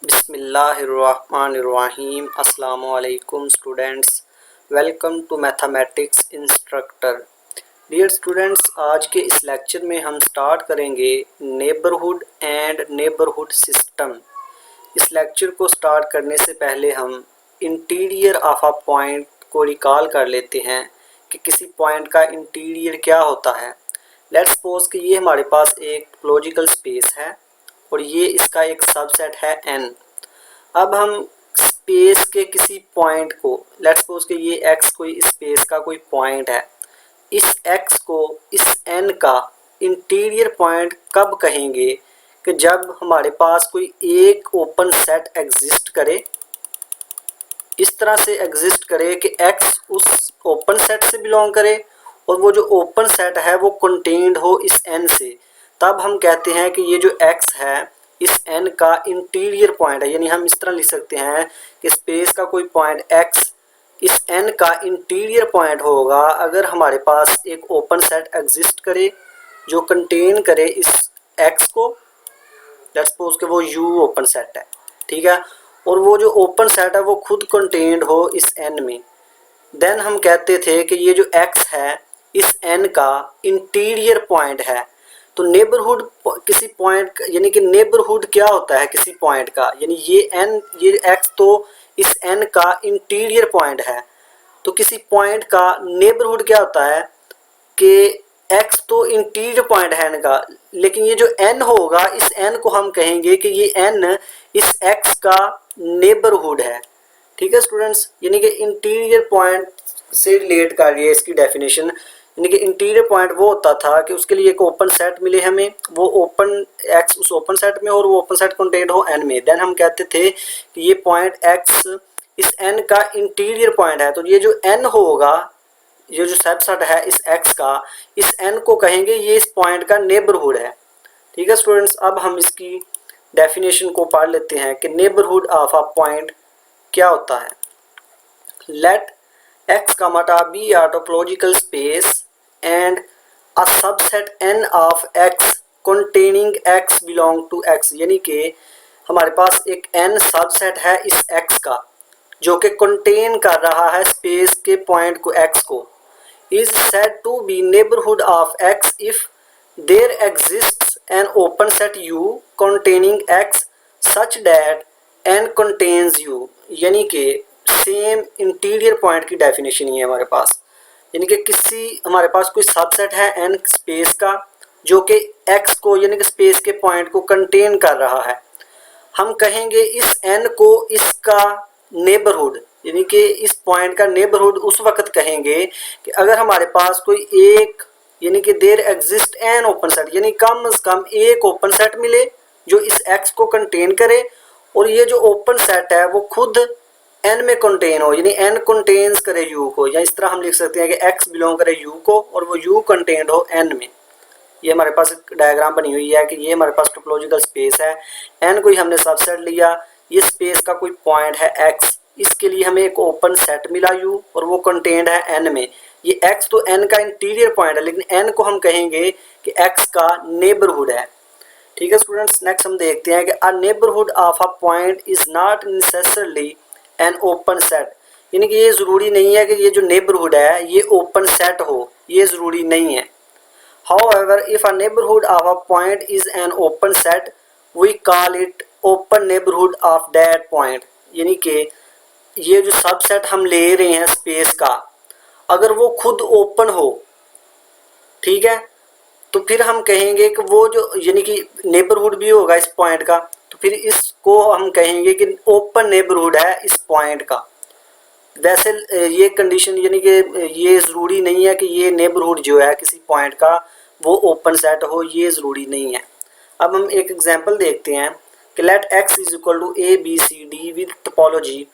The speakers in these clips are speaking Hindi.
बिस्मिल्लाहिर्रहमानिर्रहीम। अस्सलामु अलैकुम students, welcome to mathematics instructor. Dear students, आज के इस लेक्चर में हम स्टार्ट करेंगे नेबरहुड एंड नेबरहुड सिस्टम। इस लेक्चर को स्टार्ट करने से पहले हम इंटीरियर ऑफ अ पॉइंट को रिकॉल कर लेते हैं कि किसी पॉइंट का इंटीरियर क्या होता है। लेट्स सपोज कि ये हमारे पास एक टोपोलॉजिकल स्पेस है और ये इसका एक सबसेट है n। अब हम स्पेस के किसी पॉइंट को, लेट्स सपोज कि ये x कोई स्पेस का कोई पॉइंट है, इस x को इस n का इंटीरियर पॉइंट कब कहेंगे कि जब हमारे पास कोई एक ओपन सेट एग्जिस्ट करे, इस तरह से एग्जिस्ट करे कि x उस ओपन सेट से बिलोंग करे और वो जो ओपन सेट है वो कंटेन्ड हो इस n से। तब हम कहते हैं कि ये जो x है इस n का इंटीरियर पॉइंट है। यानी हम इस तरह लिख सकते हैं कि स्पेस का कोई पॉइंट x इस n का इंटीरियर पॉइंट होगा अगर हमारे पास एक ओपन सेट एग्जिस्ट करे जो कंटेन करे इस x को। लेट्स सपोज कि वो U ओपन सेट है, ठीक है, और वो जो ओपन सेट है वो खुद कंटेन्ड हो इस n में। देन हम कहते थे कि ये जो x है इस n का इंटीरियर पॉइंट है। तो नेबरहुड किसी पॉइंट यानी कि नेबरहुड क्या होता है किसी पॉइंट का, यानी ये x तो इस n का इंटीरियर पॉइंट है। तो किसी पॉइंट का नेबरहुड क्या होता है कि x तो इंटीरियर पॉइंट है n का, लेकिन ये जो n होगा इस n को हम कहेंगे कि ये n इस x का नेबरहुड है। ठीक है स्टूडेंट्स, यानी कि इंटीरियर पॉइंट से रिलेट कर रही है इसकी डेफिनेशन। यानी कि इंटीरियर पॉइंट वो होता था कि उसके लिए एक ओपन सेट मिले हमें, वो ओपन x उस ओपन सेट में और वो ओपन सेट कंटेंट हो n में। देन हम कहते थे कि ये पॉइंट x इस n का इंटीरियर पॉइंट है। तो ये जो n होगा, ये जो सबसेट है इस x का, इस n को कहेंगे ये इस पॉइंट का नेबरहुड है। ठीक है स्टूडेंट्स, अब हम इसकी डेफिनेशन को पढ़ लेते हैं कि नेबरहुड ऑफ अ पॉइंट क्या होता है। Let x be a topological space and a subset n of x containing x belong to x। यानी कि हमारे पास एक n सबसेट है इस x का जो कि कंटेन कर रहा है स्पेस के पॉइंट को x को, is said to be neighborhood of x if there exists an open set U containing x such that n contains U। यानी कि सेम इंटीरियर पॉइंट की डेफिनेशन ही है हमारे पास। यानी कि किसी हमारे पास कोई सबसेट है n स्पेस का जो कि x को यानी कि स्पेस के पॉइंट को कंटेन कर रहा है। हम कहेंगे इस n को इसका नेबरहुड, यानी कि इस पॉइंट का नेबरहुड उस वक्त कहेंगे कि अगर हमारे पास कोई एक, यानी कि there exist an open set, यानी कम से कम एक ओपन सेट मिले जो इस x को कंटेन करे और ये जो ओपन सेट है वो खुद n में कंटेन हो, यानी n कंटेन्स करे u को। या इस तरह हम लिख सकते हैं कि x बिलोंग करे u को और वो u कंटेन्ड हो n में। ये हमारे पास एक डायग्राम बनी हुई है कि ये हमारे पास टोपोलॉजिकल स्पेस है, n कोई हमने सबसेट लिया, ये स्पेस का कोई पॉइंट है x, इसके लिए हमें एक ओपन सेट मिला u और वो कंटेन्ड है n में। ये x तो n का इंटीरियर पॉइंट है, लेकिन n को हम कहेंगे कि x का नेबरहुड है। ठीक है स्टूडेंट्स, नेक्स्ट हम देखते हैं कि a neighbourhood of a point is not necessarily N open set. यानी कि ये ज़रूरी नहीं है कि ये जो नेबरहुड है ये ओपन सेट हो, ये ज़रूरी नहीं है। However, if a neighborhood of a point is an open set, we call it open neighborhood of that point। यानी कि ये जो सबसेट हम ले रहे हैं स्पेस का, अगर वो खुद ओपन हो, ठीक है, तो फिर हम कहेंगे कि वो जो यानी कि नेबरहुड भी होगा इस पॉइंट का, तो फिर इसको हम कहेंगे कि ओपन नेबरहुड है इस पॉइंट का। वैसे ये कंडीशन यानी कि ये ज़रूरी नहीं है कि ये नेबरहुड जो है किसी पॉइंट का वो ओपन सेट हो, ये ज़रूरी नहीं है। अब हम एक एग्जांपल देखते हैं कि let x is equal to A B C D with topology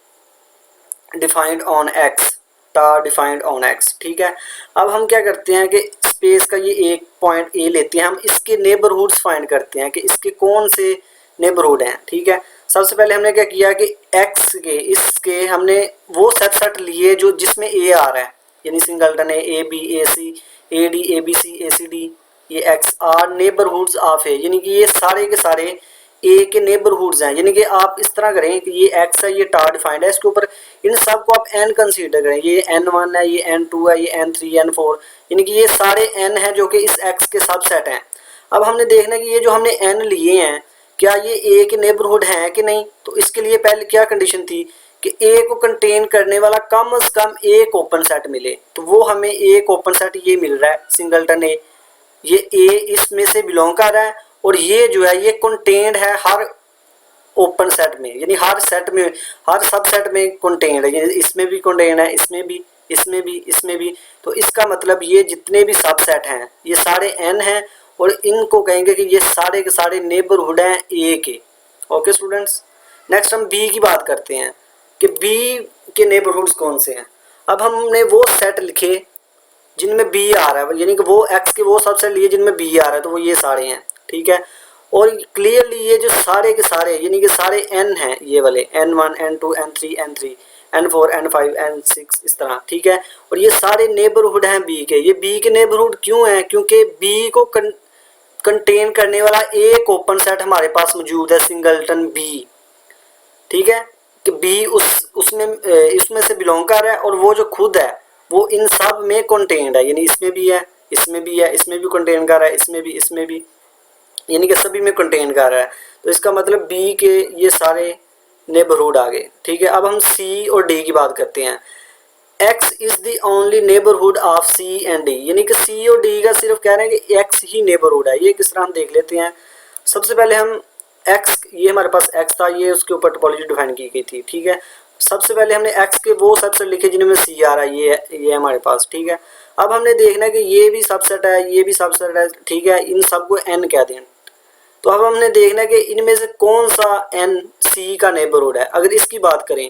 defined on x, tau defined on x। ठीक है, अब हम क्या करते हैं कि स्पेस का ये एक पॉइंट ए लेते हैं, हम इसके नेबरहुड्स फाइंड करते हैं कि इसके कौन से नेबरहुड हैं। ठीक है, सबसे पहले हमने क्या किया कि x के इसके हमने वो सबसेट लिए जो जिसमें a आ रहा है, यानी सिंगलटन है A B A C A D A B C A C D, ये x आर नेबरहुड्स ऑफ है, यानी कि ये सारे के सारे ए के नेबरहुड्स हैं, यानी कि आप इस तरह करें कि ये एक्स है, ये टार डिफाइंड है, इसके ऊपर इन सब को आप एन कंसीडर करें, ये n1 है, ये n2 है, ये n3 n4, यानी कि ये सारे n हैं जो कि इस x के सबसेट हैं। अब हमने देखना है कि ये जो हमने n लिए हैं क्या ये ए के नेबरहुड हैं कि नहीं। तो इसके लिए पहले क्या कंडीशन थी कि ए को कंटेन करने वाला कम से कम एक ओपन सेट मिले, तो वो हमें एक ओपन सेट ये मिल रहा है सिंगलटन ए, ये ए इसमें से बिलोंग कर रहा है और ये जो है ये कंटेन्ड है हर ओपन सेट में, यानी हर सेट में, हर सब सेट में कंटेन्ड है, यानी इसमें भी कंटेन्ड है, इसमें भी, इसमें भी, इसमें भी। तो इसका मतलब ये जितने भी सब सेट हैं ये सारे n हैं और इनको कहेंगे कि ये सारे के सारे नेबरहुड हैं ए के। ओके स्टूडेंट्स, नेक्स्ट हम बी की बात करते हैं कि बी के नेबरहुड्स कौन से हैं। अब हमने वो सेट लिखे जिनमें बी आ रहा है, यानी कि वो एक्स के वो सबसेट लिए जिनमें बी आ रहा है, तो वो ये सारे हैं, ठीक है। और क्लियरली ये जो सारे के सारे यानी कि सारे n हैं, ये वाले n1 n2 n3 n3 n4 n5 n6 इस तरह, ठीक है। और ये सारे नेबरहुड हैं बी के। ये बी के नेबरहुड क्यों हैं? क्योंकि बी को कंटेन करने वाला एक ओपन सेट हमारे पास मौजूद है, सिंगलटन बी, ठीक है, कि बी उसमें से बिलोंग कर रहा है और वो जो खुद है वो इन सब में कंटेन्ड है, यानी इसमें भी है, इसमें भी है, इसमें भी कंटेन कर रहा है, इसमें भी, यानी कि सभी में कंटेन कर रहा है। तो इसका मतलब बी के ये सारे नेबरहुड आ गए, ठीक है। अब हम सी और डी की बात करते हैं। x is the only neighbourhood of C and D, यानी कि सी और डी का सिर्फ कह रहे हैं कि x ही नेबरहुड है। ये किस तरह हम देख लेते हैं। सबसे पहले हम x, ये हमारे पास x था, ये उसके ऊपर टोपोलॉजी डिफाइन की गई थी, ठीक है। सबसे पहले हमने x के वो सबसेट लिखे जिनमें c आ रहा है, ये हमारे पास, ठीक है। अब हमने देखना है कि ये भी सबसेट है, ये भी सबसेट है, ठीक है, इन सबको n कह दें। तो अब हमने देखना है कि इनमें से कौन सा n c का नेबरहुड है। अगर इसकी बात करें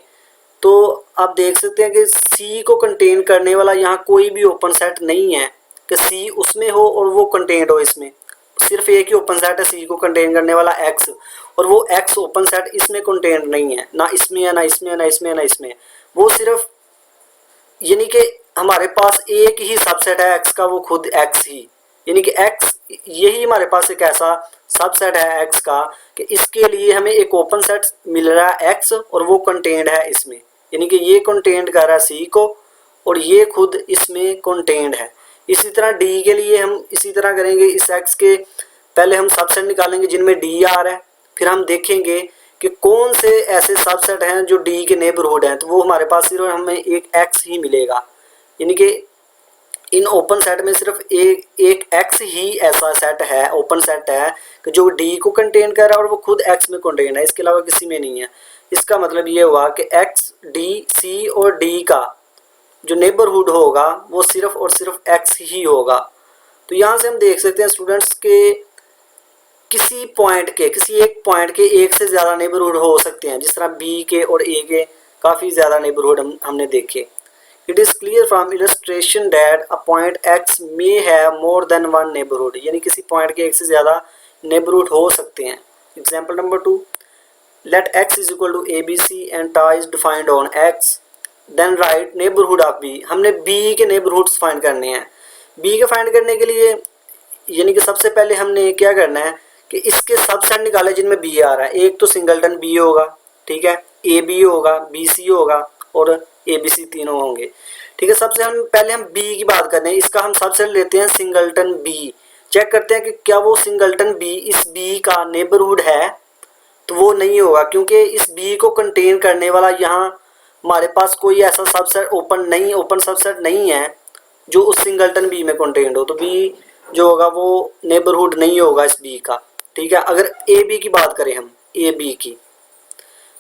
तो आप देख सकते हैं कि c को कंटेन करने वाला यहाँ कोई भी ओपन सेट नहीं है कि c उसमें हो और वो कंटेन्ड हो इसमें। सिर्फ एक ही ओपन सेट है c को कंटेन करने वाला x, और वो x ओपन सेट इसमें कंटेन्ड नहीं है, ना इसमें है, ना इसमें है, ना इसमें है, ना इसमें। वो सिर्फ यानी कि हमारे पास एक ही सबसेट है x का, वो खुद x ही, यानी कि x यही हमारे पास एक ऐसा सबसेट है x का कि इसके लिए हमें एक ओपन सेट मिल रहा है x और वो कंटेन्ड है इसमें, यानी कि ये कंटेन्ड कर रहा है c को और ये खुद इसमें कंटेन्ड है। इसी तरह d के लिए हम इसी तरह करेंगे। इस x के पहले हम सबसेट निकालेंगे जिनमें d आ रहा है, फिर हम देखेंगे कि कौन से ऐसे सबसेट हैं जो d के नेबरहुड हैं, तो वो हमारे पास सिर्फ हमें एक x ही मिलेगा, यानी कि इन ओपन सेट में सिर्फ एक x ही ऐसा सेट है, ओपन सेट है कि जो d को कंटेन कर रहा है और वो खुद x में कंटेन है, इसके अलावा किसी में नहीं है। इसका मतलब ये हुआ कि x, d, c और d का जो नेबरहुड होगा वो सिर्फ और सिर्फ x ही होगा। तो यहाँ से हम देख सकते हैं स्टूडेंट्स के किसी एक पॉइंट के एक से ज़्यादा नेबरहुड हो सकते हैं, जिस तरह b के और a के काफ़ी ज़्यादा नेबरहुड हमने देखे। It is clear from illustration that a point x may have more than one neighborhood, यानी किसी पॉइंट के एक से ज़्यादा नेबरहुड हो सकते हैं। Example number 2, let x is equal to abc and ta is defined on x, then write neighborhood of b। हमने b के नेबरहुड्स फाइंड करने हैं। b के फाइंड करने के लिए यानी कि सबसे पहले हमने क्या करना है कि इसके सबसेट निकाले जिनमें b आ रहा है। एक तो सिंगलटन b होगा, ठीक है, ab होगा, bc होगा और abc तीनों होंगे, ठीक है। सबसे पहले हम b की बात करते हैं। इसका हम सबसेट लेते हैं सिंगलटन b, चेक करते हैं कि क्या वो सिंगलटन b इस b का नेबरहुड है। तो वो नहीं होगा क्योंकि इस b को कंटेन करने वाला यहाँ हमारे पास कोई ऐसा सबसेट ओपन सबसेट नहीं है जो उस सिंगलटन b में कंटेन्ड हो, तो b जो होगा वो नेबरहुड नहीं होगा इस b का, ठीक है। अगर ab की बात करें हम ab की,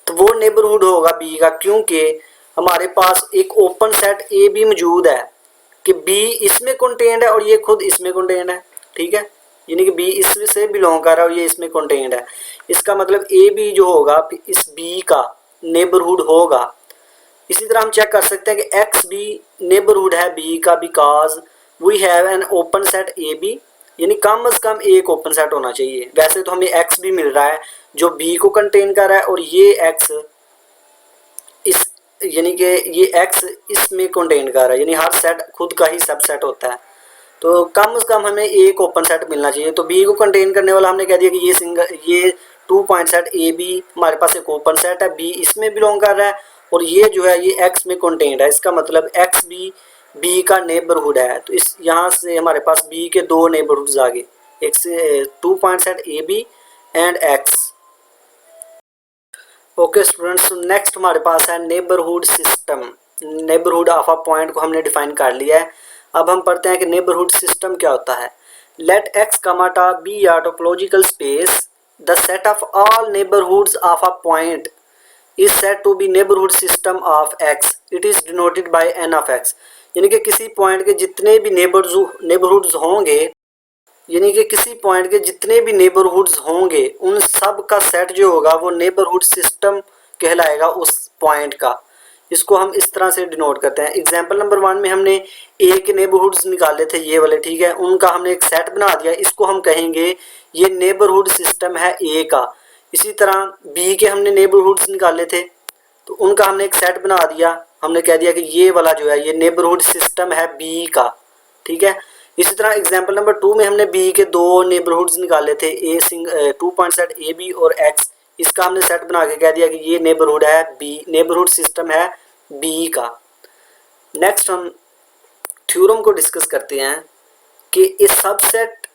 तो वो नेबरहुड होगा b का, क्योंकि हमारे पास एक ओपन सेट ab मौजूद है कि b इसमें कंटेन्ड है और ये खुद इसमें कंटेन्ड है, ठीक है, यानी कि b इसमें से बिलोंग कर रहा है और ये इसमें कंटेन्ड है। इसका मतलब ab जो होगा इस b का नेबरहुड होगा। इसी तरह हम चेक कर सकते हैं कि एक्स भी नेबरहुड है b का, because we have an open set ab, यानी कम से कम एक ओपन सेट होना चाहिए। वैसे तो हमें x भी मिल रहा है जो b को कंटेन कर रहा है और ये x इस यानी कि ये x इसमें कंटेन कर रहा है, यानी हर सेट खुद का ही सबसेट होता है। तो कम से कम हमें एक ओपन सेट मिलना चाहिए। तो b को कंटेन करने वाला हमने कह दिया कि ये two point set A B हमारे पास एक ओपन सेट है, बी इसमें बिलोंग कर रहा है और ये जो है ये एक्स में कंटेन्ड है। इसका मतलब एक्स भी बी का नेबरहुड है। तो इस यहाँ से हमारे पास बी के दो नेबरहुड्स आ गए, एक से two point set A B and X. Okay students, next हमारे पास है neighbourhood system. Neighbourhood of a point को हमने डिफाइन कर लिया है। अब हम पढ़ते हैं कि नेबरहुड सिस्टम क्या होता है। Let X comma tau be a topological space, the set of all neighbourhoods of a point is said to be neighbourhood system of X, it is denoted by N of X. यानी कि किसी पॉइंट के जितने भी नेबरहुड्स होंगे, यानी कि किसी पॉइंट के जितने भी नेबरहुड्स होंगे उन सब का सेट जो होगा वो नेबरहुड सिस्टम कहलाएगा उस पॉइंट का। इसको हम इस तरह से डिनोट करते हैं। एग्जांपल नंबर 1 में हमने ए के नेबरहुड्स निकाले थे, ये वाले, ठीक है, उनका हमने एक सेट बना दिया। इसको हम कहेंगे ये नेबरहुड सिस्टम है ए का। इसी तरह बी के हमने नेबरहुड्स निकाले थे तो उनका हमने एक सेट बना दिया, हमने कह दिया कि ये वाला जो है ये नेबरहुड सिस्टम है बी का, ठीक है। इसी तरह एग्जांपल नंबर 2 में हमने बी के दो नेबरहुड्स निकाले थे, a two point set A B और एक्स। इसका हमने सेट बना के कह दिया कि ये नेबरहुड है बी, नेबरहुड सिस्टम है बी का। नेक्स्ट हम थ्योरम को डिस्कस करते हैं कि A subset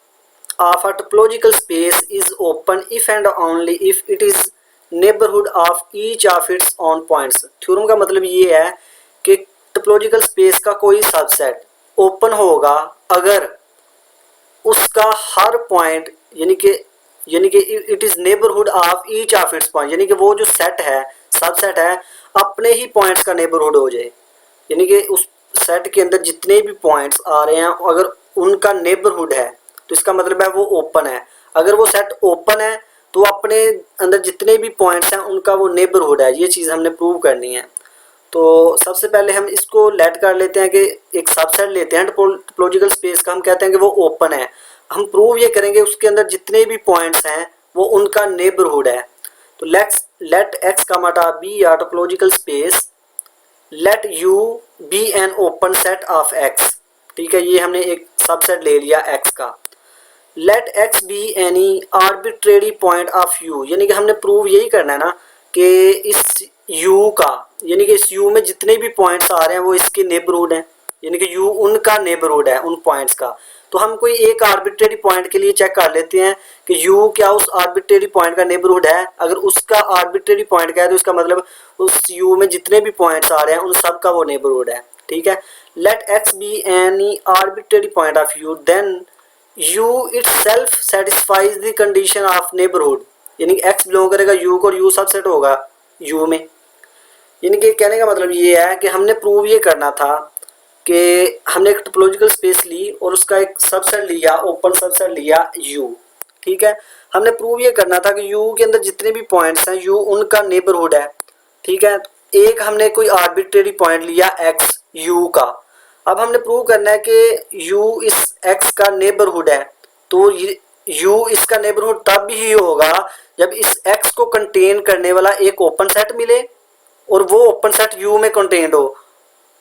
of a topological space is open if and only if it is neighbourhood of each of its on points. Theorem का मतलब ये है कि टोपोलॉजिकल स्पेस का कोई सबसेट ओपन होगा अगर उसका हर पॉइंट यानी कि it is neighbourhood of each of its point, यानी कि वो जो सेट है सबसेट है अपने ही पॉइंट्स का नेबरहुड हो जाए। यानी कि उस सेट के अंदर जितने भी पॉइंट्स आ रहे हैं अगर उनका नेबरहुड है तो इसका मतलब है वो ओपन है। अगर वो सेट ओपन है तो अपने अंदर जितने भी पॉइंट्स हैं उनका वो नेबरहुड है। ये चीज़ हमने प्रूव करनी है। तो सबसे पहले हम इसको लेट कर लेते हैं कि एक सबसेट लेते हैं टोपोलॉजिकल स्पेस का, हम कहते हैं कि वो ओपन है। हम प्रूव ये करेंगे उसके अंदर जितने भी पॉइंट्स हैं वो उनका नेबरहुड है। तो let X comma tau be a topological space, let U be an open set of X, ठीक है, ये हमने एक सबसेट ले लिया एक्स का। Let X be any arbitrary point of U, यानी कि हमने प्रूव यही करना है ना कि इस u का, यानी कि इस u में जितने भी पॉइंट्स आ रहे हैं वो इसके नेबरहुड हैं, यानी कि u उनका नेबरहुड है उन पॉइंट्स का। तो हम कोई एक आर्बिट्रेरी पॉइंट के लिए चेक कर लेते हैं कि u क्या उस आर्बिट्रेरी पॉइंट का नेबरहुड है। अगर उसका आर्बिट्रेरी पॉइंट क्या है तो इसका मतलब उस u में जितने भी पॉइंट्स आ रहे हैं उन सब का वो नेबरहुड है, ठीक है। Let x be any arbitrary point of u, then u itself satisfies the condition of neighborhood, यानी कि x बिलोंग करेगा u को और u सबसेट होगा u में। यानी कि कहने का मतलब ये है कि हमने प्रूव ये करना था कि हमने एक टोपोलॉजिकल स्पेस ली और उसका एक सबसेट लिया, ओपन सबसेट लिया u, ठीक है। हमने प्रूव ये करना था कि u के अंदर जितने भी पॉइंट्स हैं u उनका नेबरहुड है, ठीक है। एक हमने कोई आर्बिट्रेरी पॉइंट लिया x u का। अब हमने प्रूव करना है कि u इस x का नेबरहुड है। तो u इसका नेबरहुड तब ही होगा जब इस x को कंटेन करने वाला एक ओपन सेट मिले और वो ओपन सेट u में कंटेन्ड हो।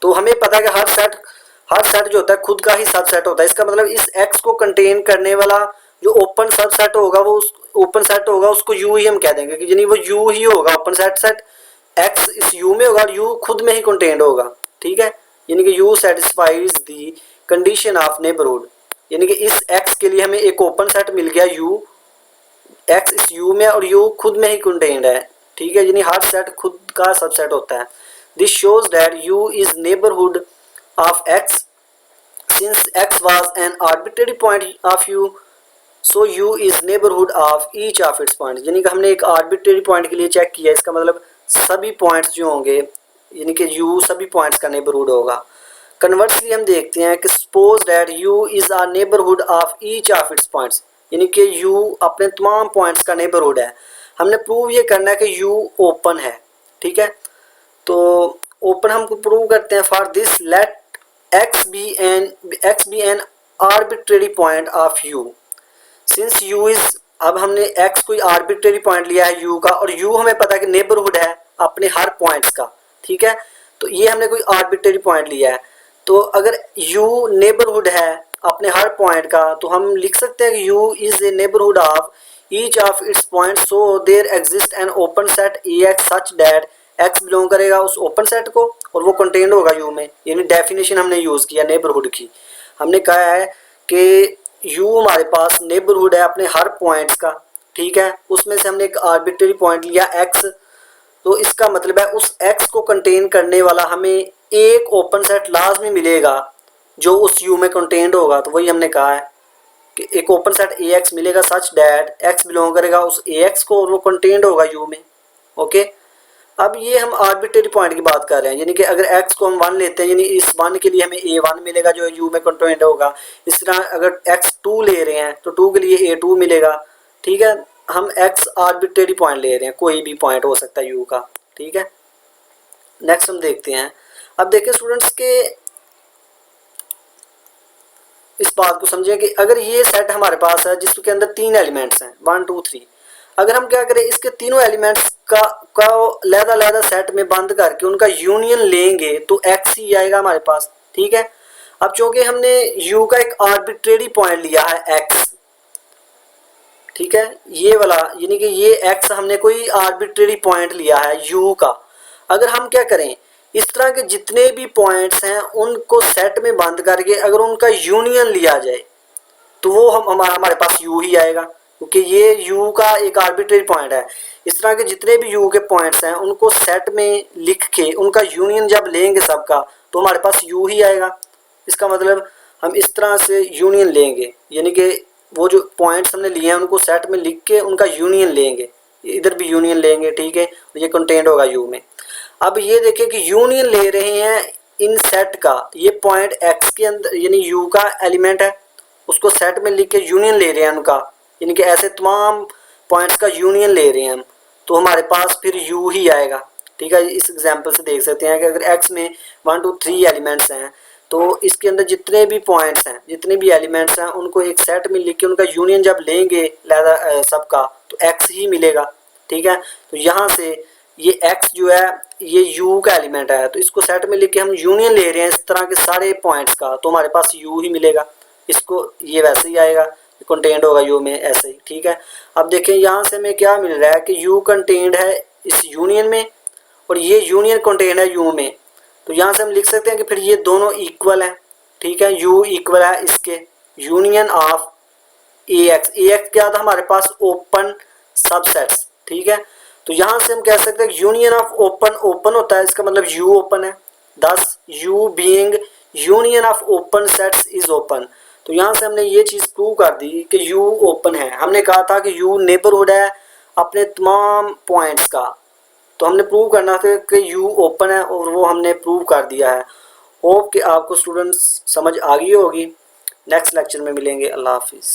तो हमें पता है कि हर सेट जो होता है खुद का ही सबसेट होता है। इसका मतलब इस x को कंटेन करने वाला जो ओपन सबसेट होगा वो उस ओपन सेट होगा उसको u ही हम कह देंगे कि यानी वो u ही होगा ओपन सेट x इस u में होगा और u खुद में ही कंटेन्ड होगा, ठीक है। यानी कि u satisfies the condition of neighbourhood, यानी कि इस x के लिए हमें एक ओपन सेट मिल गया u, x इस u में और u खुद में ही कंटेन्ड है, ठीक है। यानी हर सेट खुद का सबसेट होता है। This shows that u is neighbourhood of x since x was an arbitrary point of u, so u is neighbourhood of each of its point. यानी कि हमने एक आर्बिट्रेरी पॉइंट के लिए चेक किया, इसका मतलब सभी पॉइंट्स जो होंगे यानी कि u सभी पॉइंट्स का नेबरहुड होगा। कन्वर्सली हम देखते हैं कि suppose that u is a neighbourhood of each of it's points, यानी कि u अपने तमाम पॉइंट्स का नेबरहुड है। हमने प्रूव ये करना है कि u ओपन है, ठीक है। तो ओपन हम प्रूव करते हैं। For this let x be an arbitrary point of u since u is, अब हमने x कोई आर्बिट्रेरी पॉइंट लिया है u का और u हमें पता है कि नेबरहुड है अपने हर पॉइंट्स का, ठीक है। तो ये हमने कोई आर्बिट्रेरी पॉइंट लिया है। तो अगर u नेबरहुड है अपने हर पॉइंट का तो हम लिख सकते हैं कि u is a neighbourhood of each of its point so there exist an open set A X such that X belong करेगा उस ओपन सेट को और वो कंटेन्ड होगा यू में। यानी डेफिनेशन हमने यूज़ किया नेबरहुड की। हमने कहा है कि यू हमारे पास नेबरहुड है अपने हर पॉइंट्स का, ठीक है। उसमें से हमने एक आर्बिट्रेरी पॉइंट लिया एक्स, तो इसका मतलब है उस एक्स को कंटेन करने वाला हमें एक ओपन सेट लाजमी मिलेगा जो उस यू में कंटेन्ड होगा। तो वही हमने कहा है कि एक ओपन सेट ए एक्स मिलेगा सच डैट एक्स बिलोंग करेगा उस ए एक्स को और वो कंटेन्ड होगा यू में। ओके, अब ये हम आर्बिट्रेरी पॉइंट की बात कर रहे हैं, यानी कि अगर x को हम 1 लेते हैं यानी इस 1 के लिए हमें a1 मिलेगा जो u में कंटेन्ड होगा। इस तरह अगर x 2 ले रहे हैं तो 2 के लिए a2 मिलेगा, ठीक है। हम x आर्बिट्रेरी पॉइंट ले रहे हैं, कोई भी पॉइंट हो सकता है u का, ठीक है। नेक्स्ट हम देखते हैं। अब देखें स्टूडेंट्स के इस बात को समझें कि अगर ये सेट हमारे पास है जिसके अंदर 3 एलिमेंट्स हैं 1 2 3, अगर हम क्या करें इसके तीनों एलिमेंट्स का लहदा सेट में बंद करके उनका यूनियन लेंगे तो x ही आएगा हमारे पास, ठीक है। अब चूंकि हमने u का एक आर्बिट्रेरी पॉइंट लिया है x, ठीक है, ये वाला, यानी कि ये x हमने कोई आर्बिट्रेरी पॉइंट लिया है u का। अगर हम क्या करें इस तरह के जितने भी पॉइंट्स हैं उनको सेट में बंद करके अगर उनका यूनियन लिया जाए तो वो हमारे पास u ही आएगा, क्योंकि ये u का एक आर्बिट्रेरी पॉइंट है। इस तरह के जितने भी u के पॉइंट्स हैं उनको सेट में लिख के उनका यूनियन जब लेंगे सबका तो हमारे पास u ही आएगा। इसका मतलब हम इस तरह से यूनियन लेंगे, यानी कि वो जो पॉइंट्स हमने लिए हैं उनको सेट में लिख के उनका यूनियन लेंगे, इधर भी यूनियन लेंगे, ठीक है, ये कंटेंट होगा u में। अब ये देखें कि यूनियन ले रहे हैं इन सेट का, ये पॉइंट x के अंदर यानी u का एलिमेंट है उसको सेट में लिख के यूनियन ले रहे हैं उनका, यानी कि ऐसे तमाम पॉइंट्स का यूनियन ले रहे हैं हम, तो हमारे पास फिर u ही आएगा, ठीक है। इस एग्जांपल से देख सकते हैं कि अगर x में 1 2 3 एलिमेंट्स हैं तो इसके अंदर जितने भी पॉइंट्स हैं जितने भी एलिमेंट्स हैं उनको एक सेट में लिख के उनका यूनियन जब लेंगे लहदा सबका तो x ही मिलेगा, ठीक है। तो यहाँ से ये x जो है ये u का एलिमेंट है तो इसको सेट में लिख के हम यूनियन ले रहे हैं इस तरह के सारे पॉइंट्स का, तो हमारे पास u ही मिलेगा। इसको ये वैसे ही आएगा, कंटेंट होगा u में ऐसे ही, ठीक है। अब देखें यहाँ से हमें क्या मिल रहा है कि u कंटेंट है इस यूनियन में और ये यूनियन कंटेंट है u में, तो यहाँ से हम लिख सकते हैं कि फिर ये दोनों इक्वल हैं, ठीक है। u इक्वल है इसके यूनियन ऑफ ax, ax क्या था हमारे पास ओपन सबसेट्स, ठीक है। तो यहाँ से हम कह सकते हैं यूनियन ऑफ ओपन, ओपन होता है इसका मतलब u ओपन है, दस u being union of open sets is open. तो यहाँ से हमने ये चीज़ प्रूव कर दी कि u ओपन है। हमने कहा था कि u नेबरहुड है अपने तमाम पॉइंट्स का, तो हमने प्रूव करना था कि u ओपन है और वो हमने प्रूव कर दिया है। होप कि आपको स्टूडेंट्स समझ आ गई होगी। नेक्स्ट लेक्चर में मिलेंगे। अल्लाह हाफिज़।